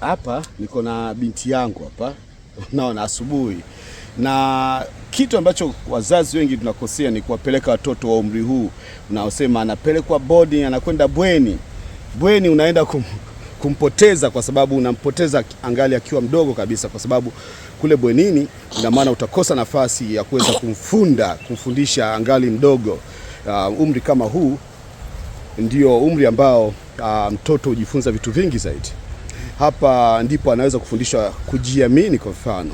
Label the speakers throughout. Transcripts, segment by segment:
Speaker 1: Hapa niko na binti yangu hapa, naona asubuhi, na kitu ambacho wazazi wengi tunakosea ni kuwapeleka watoto wa umri huu. Unaosema anapelekwa boarding, anakwenda bweni. Bweni unaenda kumpoteza, kwa sababu unampoteza angali akiwa mdogo kabisa, kwa sababu kule bwenini ina maana utakosa nafasi ya kuweza kumfundisha angali mdogo. Umri kama huu ndio umri ambao mtoto hujifunza vitu vingi zaidi. Hapa ndipo anaweza kufundishwa kujiamini, kwa mfano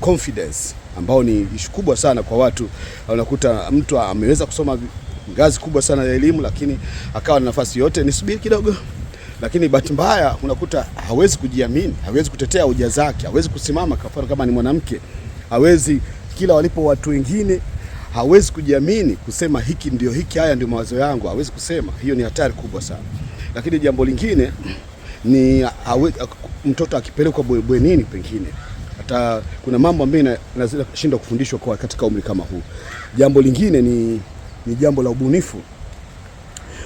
Speaker 1: confidence, ambao ni ishu kubwa sana kwa watu. Unakuta mtu ameweza kusoma ngazi kubwa sana ya elimu, lakini akawa na nafasi yote, nisubiri kidogo, lakini bahati mbaya unakuta hawezi kujiamini, hawezi kutetea hoja zake, hawezi kusimama. Kwa mfano kama ni mwanamke, hawezi, kila walipo watu wengine, hawezi kujiamini kusema hiki ndio hiki, haya ndio mawazo yangu, hawezi kusema. Hiyo ni hatari kubwa sana. Lakini jambo lingine ni mtoto akipelekwa bwenini, pengine hata kuna mambo ambayo yanashindwa kufundishwa kwa katika umri kama huu. Jambo lingine ni jambo la ubunifu.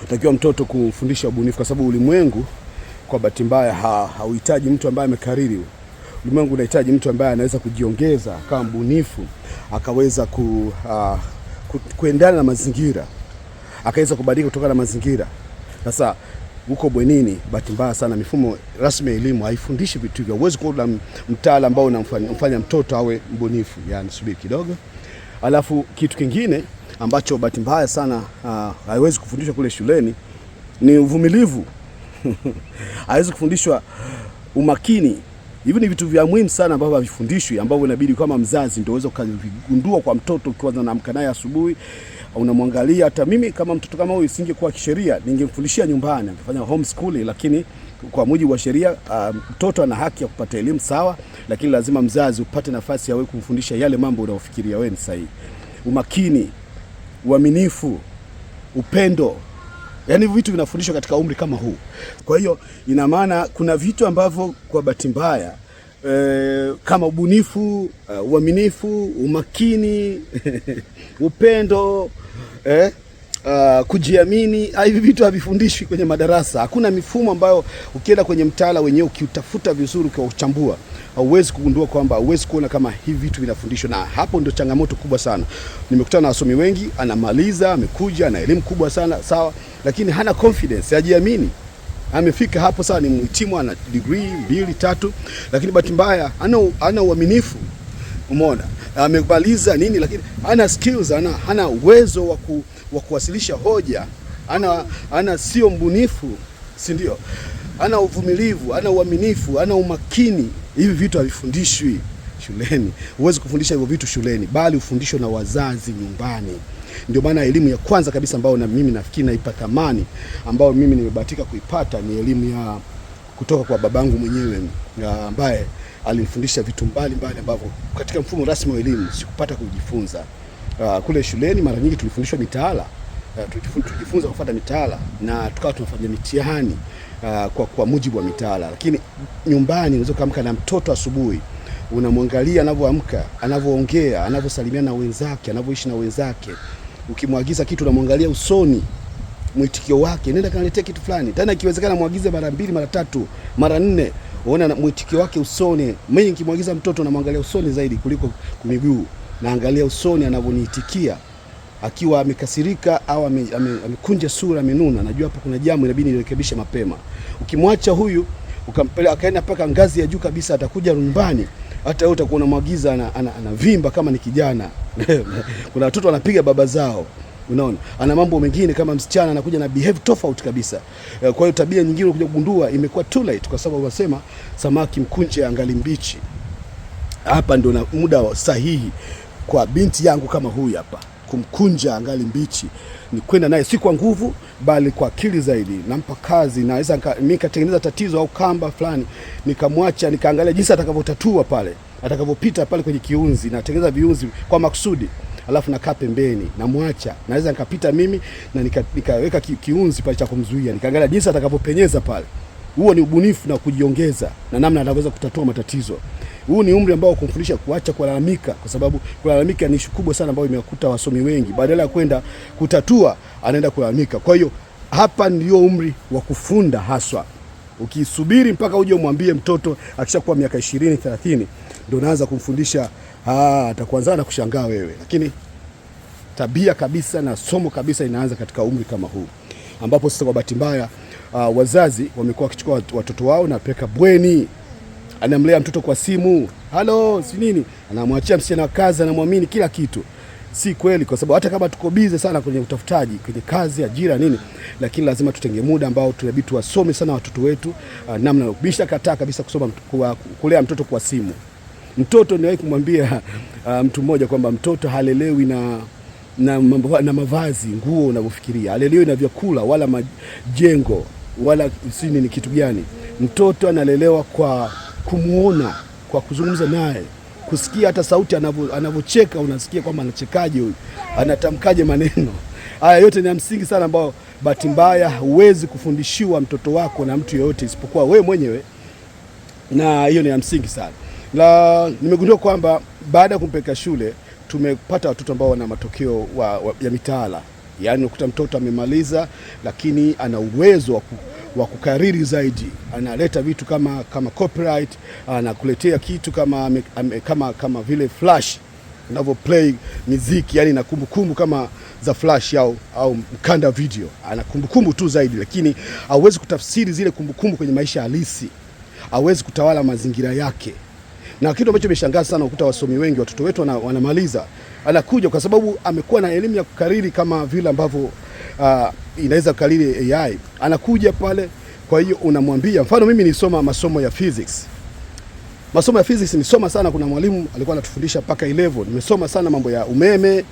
Speaker 1: Utakiwa mtoto kufundisha ubunifu, kwa sababu ulimwengu kwa bahati mbaya hauhitaji mtu ambaye amekariri. Ulimwengu unahitaji mtu ambaye anaweza kujiongeza kama mbunifu, akaweza kuendana na mazingira, akaweza kubadilika kutokana na mazingira. Sasa huko bwenini, bahati mbaya sana, mifumo rasmi ya elimu haifundishi vitu hivyo. Huwezi kuwa na mtaala ambao unamfanya mtoto awe mbunifu. Yani subiri kidogo. Alafu kitu kingine ambacho bahati mbaya sana haiwezi kufundishwa kule shuleni ni uvumilivu. Haiwezi kufundishwa umakini. Hivi ni vitu vya muhimu sana ambavyo havifundishwi, ambavyo inabidi kama mzazi ndio uweze kugundua kwa mtoto. Ukianza na amka naye asubuhi, unamwangalia. Hata mimi kama mtoto kama huyu, singekuwa kisheria, ningemfundishia nyumbani, ningefanya homeschooling. Lakini kwa mujibu wa sheria, mtoto ana haki ya kupata elimu sawa, lakini lazima mzazi upate nafasi ya wewe kumfundisha yale mambo unayofikiria wewe ni sahihi. Umakini, uaminifu, upendo, yani vitu vinafundishwa katika umri kama huu. Kwa hiyo ina maana kuna vitu ambavyo kwa bahati mbaya kama ubunifu, uaminifu, umakini, upendo, kujiamini, hivi vitu havifundishwi kwenye madarasa. Hakuna mifumo ambayo ukienda kwenye mtaala wenyewe ukiutafuta vizuri, ukiuchambua, hauwezi kugundua kwamba, hauwezi kuona kama hivi vitu vinafundishwa. Na hapo ndio changamoto kubwa sana. Nimekutana na wasomi wengi, anamaliza, amekuja na elimu kubwa sana, sawa, lakini hana confidence, hajiamini. Amefika hapo sawa, ni mhitimu, ana degree 2, 3, lakini bahati mbaya hana uaminifu. Umeona? Amemaliza nini, lakini hana skills, hana uwezo wa kuwasilisha hoja, sio mbunifu, si ndio? Ana uvumilivu, ana uaminifu, ana umakini. Hivi vitu havifundishwi shuleni. Huwezi kufundisha hivyo vitu shuleni, bali ufundishwe na wazazi nyumbani. Ndio maana elimu ya kwanza kabisa ambayo na mimi nafikiri naipa thamani, ambayo mimi nimebahatika kuipata, ni elimu ya kutoka kwa babangu mwenyewe, ambaye alinifundisha vitu mbalimbali ambavyo katika mfumo rasmi wa elimu sikupata kujifunza. Kule shuleni mara nyingi tulifundishwa mitaala, tulijifunza kufuata mitaala na tukawa tunafanya mitihani kwa mujibu wa mitaala. Lakini nyumbani unaweza kuamka na mtoto asubuhi, unamwangalia anavyoamka, anavyoongea, anavyosalimiana na wenzake, anavyoishi na wenzake. Ukimwagiza kitu unamwangalia usoni, mwitikio wake, nenda kaniletea kitu fulani. Tena ikiwezekana muagize mara 2, mara 3, mara 4, unaona mwitikio wake usoni. Mimi nikimwagiza mtoto namwangalia usoni zaidi kuliko miguu. Naangalia usoni anavyoniitikia, akiwa amekasirika au amekunja sura, amenuna, najua hapa kuna jambo inabidi nirekebishe mapema. Ukimwacha huyu ukampeleka akaenda mpaka ngazi ya juu kabisa, atakuja nyumbani, hata wewe utakuwa unamwagiza anavimba kama ni kijana. Kuna watoto wanapiga baba zao, unaona. Ana mambo mengine kama msichana anakuja na behave tofauti kabisa. Kwa hiyo tabia nyingine unakuja kugundua imekuwa too late, kwa sababu wasema samaki mkunje angali mbichi. Hapa ndio na muda sahihi kwa binti yangu kama huyu hapa kumkunja angali mbichi, ni kwenda naye si kwa nguvu bali kwa akili zaidi. Nampa kazi, naweza mimi katengeneza tatizo au kamba fulani, nikamwacha, nikaangalia jinsi atakavyotatua pale, atakavyopita pale kwenye kiunzi, na tengeneza viunzi kwa makusudi, alafu nakaa pembeni, namwacha. Naweza nikapita mimi na nikaweka kiunzi pale cha kumzuia, nikaangalia jinsi atakavyopenyeza pale. Huo ni ubunifu na kujiongeza na namna anaweza kutatua matatizo. Huu ni umri ambao kumfundisha kuacha kulalamika, kwa sababu kulalamika ni ishu kubwa sana ambayo imekuta wasomi wengi. Badala ya kwenda kutatua, anaenda kulalamika. Kwa hiyo hapa ndio umri wa kufunda haswa. Ukisubiri mpaka uje umwambie mtoto akishakuwa miaka 20 30 ndio unaanza kumfundisha, atakuanza na kushangaa wewe. Lakini tabia kabisa na somo kabisa inaanza katika umri kama huu, ambapo sasa kwa bahati mbaya wazazi wamekuwa wakichukua watoto wao na peka bweni, anamlea mtoto kwa simu, halo si nini, anamwachia msichana wa kazi, anamwamini kila kitu. Si kweli, kwa sababu hata kama tuko busy sana kwenye utafutaji, kwenye kazi, ajira nini, lakini lazima tutenge muda ambao tunabidi tuwasome sana watoto wetu namna bisha kataa kabisa kusoma kulea mtoto kwa simu. Mtoto niwahi kumwambia mtu mmoja kwamba mtoto halelewi na mavazi, nguo unavyofikiria, halelewi na vyakula wala majengo wala si nini kitu gani. Mtoto analelewa kwa kumuona, kwa kuzungumza naye, kusikia hata sauti anavyocheka, unasikia kwamba anachekaje huyu, anatamkaje maneno. Haya yote ni msingi sana ambao bahati mbaya huwezi kufundishiwa mtoto wako na mtu yeyote isipokuwa wewe mwenyewe, na hiyo ni msingi sana. Na nimegundua kwamba baada ya kumpeleka shule tumepata watoto ambao wana matokeo ya mitaala. Yaani ukuta mtoto amemaliza lakini ana uwezo wa kukariri zaidi, analeta vitu kama copyright, anakuletea kitu kama vile flash unavyo play muziki, yani na kumbukumbu kama za flash au mkanda video, ana kumbukumbu tu zaidi, lakini hawezi kutafsiri zile kumbukumbu kwenye maisha halisi, hawezi kutawala mazingira yake. Na kitu ambacho nimeshangaza sana, ukuta wasomi wengi watoto wetu wanamaliza, anakuja kwa sababu amekuwa na elimu ya kukariri kama vile ambavyo inaweza kukariri AI, anakuja pale. Kwa hiyo unamwambia, mfano mimi nisoma masomo ya physics. Masomo ya physics nisoma sana, kuna mwalimu alikuwa anatufundisha paka 11. Nimesoma sana mambo ya umeme,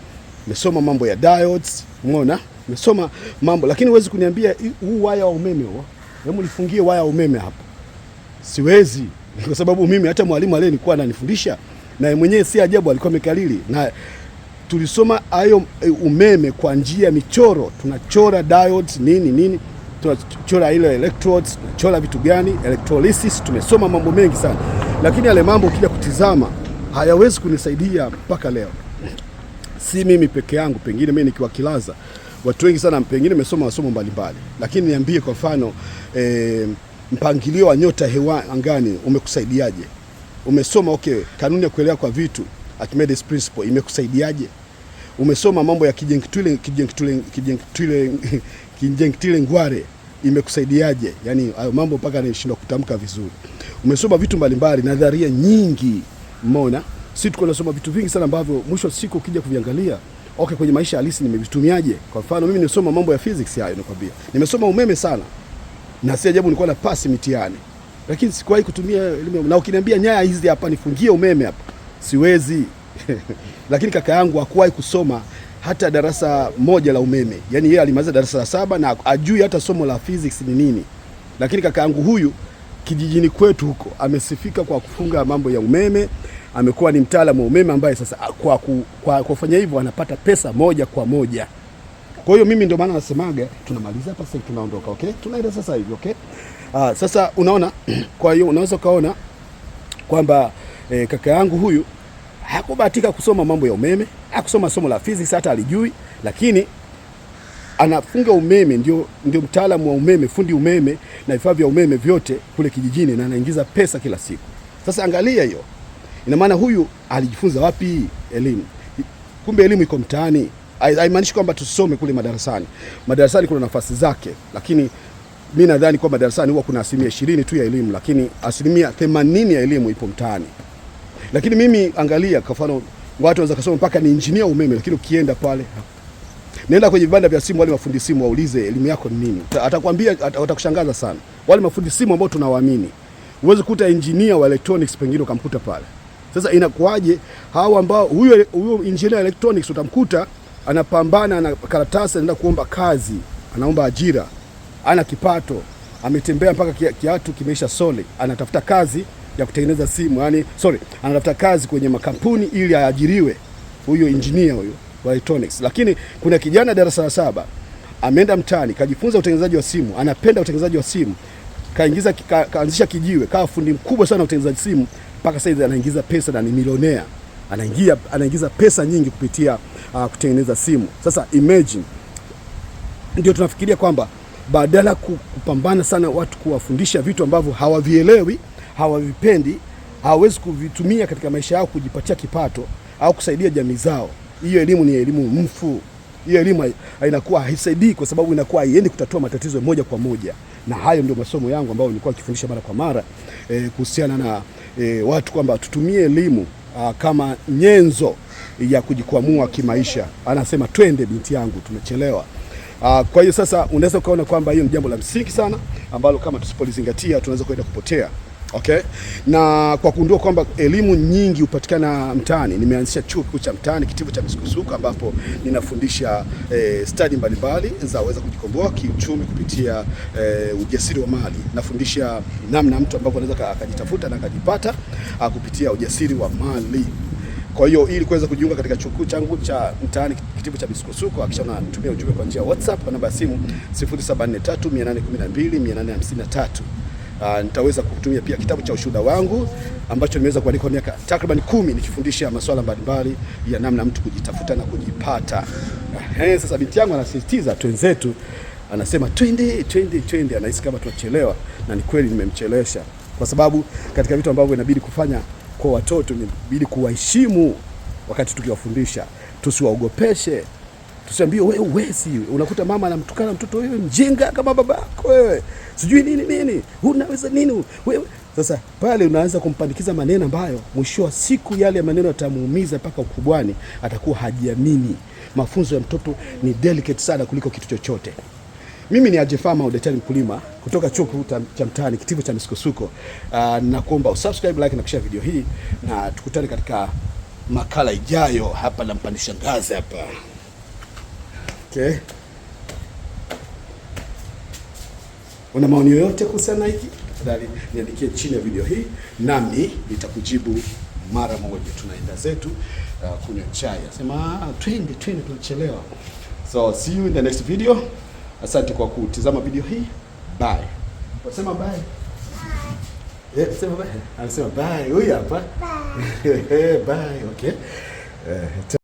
Speaker 1: nimesoma mambo ya diodes, umeona? Nimesoma mambo, lakini huwezi kuniambia huu waya wa umeme huo, hebu nifungie waya wa umeme hapo. Siwezi, kwa sababu mimi hata mwalimu ale nilikuwa ananifundisha na mwenyewe si ajabu alikuwa amekalili, na tulisoma hayo umeme kwa njia ya michoro. Tunachora diodes nini, tunachora ile electrodes, tunachora vitu gani, electrolysis, tumesoma mambo mengi sana. Lakini yale mambo ukija kutizama hayawezi kunisaidia mpaka leo. Si mimi peke yangu, pengine mimi nikiwa kilaza, watu wengi sana pengine wamesoma masomo mbalimbali. Lakini niambie kwa mfano mpangilio wa nyota hewa angani umekusaidiaje? Umesoma kanuni ya kuelewa kwa vitu, Archimedes principle, imekusaidiaje? Umesoma mambo ya Kijengtile ngware, imekusaidiaje? Yani mambo mpaka nishindwa kutamka vizuri. Umesoma vitu mbalimbali, nadharia nyingi, umeona? Sisi tuko nasoma vitu vingi sana ambavyo mwisho siku ukija kuviangalia kwenye maisha halisi nimevitumiaje. Kwa mfano mimi nimesoma mambo ya physics hayo nakwambia. Nimesoma umeme sana, na si ajabu nilikuwa na pasi mitihani, lakini sikuwahi kutumia elimu. Na ukiniambia nyaya hizi hapa nifungie umeme hapa, siwezi. Lakini kaka yangu hakuwahi kusoma hata darasa moja la umeme. Yaani yeye alimaliza darasa la 7 na ajui hata somo la physics ni nini. Lakini kaka yangu huyu kijijini kwetu huko amesifika kwa kufunga mambo ya umeme, amekuwa ni mtaalamu wa umeme ambaye sasa kwa kufanya hivyo anapata pesa moja kwa moja. Kwa hiyo mimi ndio maana nasemaga tunamaliza hapa sasa tunaondoka, tunaenda sasa hivi, sasa unaona. Kwa hiyo unaweza kaona kwamba kaka yangu huyu hakubahatika kusoma mambo ya umeme, hakusoma somo la physics hata alijui, lakini anafunga umeme, ndio mtaalamu wa umeme, fundi umeme na vifaa vya umeme vyote kule kijijini, na anaingiza pesa kila siku. Sasa angalia hiyo. Ina maana huyu alijifunza wapi elimu? Kumbe elimu iko mtaani. Haimaanishi kwamba tusome kule madarasani. Madarasani kuna nafasi zake, lakini mimi nadhani kwa madarasani huwa kuna 20% tu ya elimu, lakini 80% ya elimu ipo mtaani. Lakini mimi angalia, kwa mfano watu wanaweza kusoma mpaka ni engineer umeme, lakini ukienda pale, nenda kwenye vibanda vya simu, wale mafundi simu waulize elimu yako ni nini, atakwambia, atakushangaza sana. Wale mafundi simu ambao tunawaamini, uweze kukuta engineer wa electronics pengine ukamkuta pale. Sasa inakuaje hao ambao huyo engineer electronics utamkuta anapambana na karatasi, anaenda kuomba kazi, anaomba ajira, ana kipato, ametembea mpaka kiatu kimeisha sole, anatafuta kazi ya kutengeneza simu, anatafuta kazi kwenye makampuni ili aajiriwe, huyo engineer huyo wa electronics. Lakini kuna kijana darasa la 7 ameenda mtaani, kajifunza utengenezaji wa simu, anapenda utengenezaji wa simu, kaanzisha kijiwe, kawa fundi mkubwa sana utengenezaji simu, mpaka sasa anaingiza pesa na ni milionea. Anaingiza pesa nyingi kupitia kutengeneza simu. Sasa imagine, ndio tunafikiria kwamba badala kupambana sana watu kuwafundisha vitu ambavyo hawavielewi, hawavipendi, hawawezi kuvitumia katika maisha yao kujipatia kipato au kusaidia jamii zao. Hiyo elimu ni elimu mfu. Hiyo elimu inakuwa haisaidii kwa sababu inakuwa haiendi kutatua matatizo moja kwa moja. Na hayo ndio masomo yangu ambayo nilikuwa nikifundisha mara kwa mara kuhusiana na watu kwamba tutumie elimu kama nyenzo ya kujikwamua kimaisha. Anasema twende binti yangu, tumechelewa. Kwa hiyo sasa unaweza ukaona kwamba hiyo ni jambo la msingi sana ambalo kama tusipolizingatia tunaweza kwenda kupotea. Okay? Na kwa kugundua kwamba elimu nyingi hupatikana mtaani, nimeanzisha chuo kikuu cha mtaani kitivo cha misukosuko ambapo ninafundisha stadi mbalimbali za uweza kujikomboa kiuchumi kupitia ujasiri wa mali. Nafundisha namna mtu ambapo anaweza akajitafuta na akajipata kupitia ujasiri wa mali. Kwa hiyo ili kuweza kujiunga katika chuo kikuu changu cha mtaani kitivo cha misukosuko, hakisha unatumia ujumbe kwa njia ya WhatsApp kwa namba ya simu 0743812853. Nitaweza kutumia pia kitabu cha ushuhuda wangu ambacho nimeweza kuandika kwa miaka takriban 10 nikifundisha masuala mbalimbali ya namna mtu kujitafuta na kujipata. Sasa binti yangu anasisitiza twenzetu, anasema twende, anahisi kama tunachelewa, na ni kweli nimemchelewesha, kwa sababu katika vitu ambavyo inabidi kufanya kwa watoto inabidi kuwaheshimu wakati tukiwafundisha, tusiwaogopeshe. Tusiambie wewe uwezi. Unakuta mama anamtukana mtoto, wewe mjinga kama babako wewe, sijui nini, unaweza nini wewe. Sasa pale unaanza kumpandikiza maneno ambayo mwisho wa siku yale maneno yatamuumiza mpaka ukubwani, atakuwa hajiamini. Mafunzo ya mtoto ni delicate sana kuliko kitu chochote. Mimi ni Haji Farmer, daktari mkulima kutoka chuo kikuu cha mtaani kitivo cha misukosuko. Nakuomba usubscribe, like na kushare video hii, na tukutane katika makala ijayo. Hapa nampandisha ngazi hapa. Okay. Una maoni yoyote kuhusiana na hiki? Tafadhali niandikie chini ya video hii, nami nitakujibu mara moja. Tunaenda zetu kunywa chai. Nasema twende tunachelewa. So see you in the next video. Asante kwa kutizama video hii. Bye. Wasema bye. Bye. Sema bye. Anasema bye. Huyu hapa. Bye. Bye. Okay.